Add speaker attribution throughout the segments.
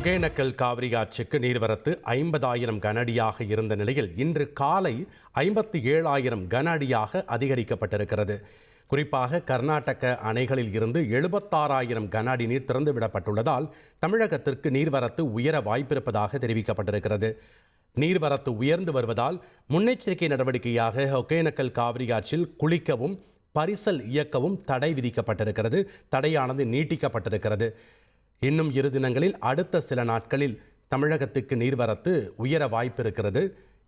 Speaker 1: ஒகேனக்கல் காவிரி ஆற்றுக்கு நீர்வரத்து 50,000 கனஅடியாக இருந்த நிலையில் இன்று காலை 57,000 கனஅடியாக அதிகரிக்கப்பட்டிருக்கிறது. குறிப்பாக கர்நாடக அணைகளில் இருந்து 76,000 கன அடி நீர் திறந்துவிடப்பட்டுள்ளதால் தமிழகத்திற்கு நீர்வரத்து உயர வாய்ப்பிருப்பதாக தெரிவிக்கப்பட்டிருக்கிறது. நீர்வரத்து உயர்ந்து வருவதால் முன்னெச்சரிக்கை நடவடிக்கையாக ஒகேனக்கல் காவிரி ஆற்றில் குளிக்கவும் பரிசல் இயக்கவும் தடை விதிக்கப்பட்டிருக்கிறது. தடையானது நீட்டிக்கப்பட்டிருக்கிறது. இன்னும் 2 தினங்களில் அடுத்த சில நாட்களில் தமிழகத்துக்கு நீர்வரத்து உயர வாய்ப்பு இருக்கிறது.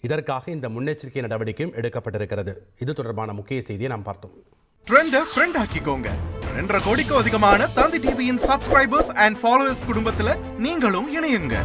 Speaker 1: இதற்காக இந்த முன்னெச்சரிக்கை நடவடிக்கையும் எடுக்கப்பட்டிருக்கிறது. இது தொடர்பான முக்கிய செய்தியை நாம் பார்த்தோம்.
Speaker 2: ட்ரெண்டை ஃப்ரெண்ட் ஆக்கிக்கோங்க. 2.5 கோடிக்கும் அதிகமான தந்தி டிவியின் சப்ஸ்கிரைபர்ஸ் அண்ட் ஃபாலோவர்ஸ் குடும்பத்தில் நீங்களும் இணையுங்க.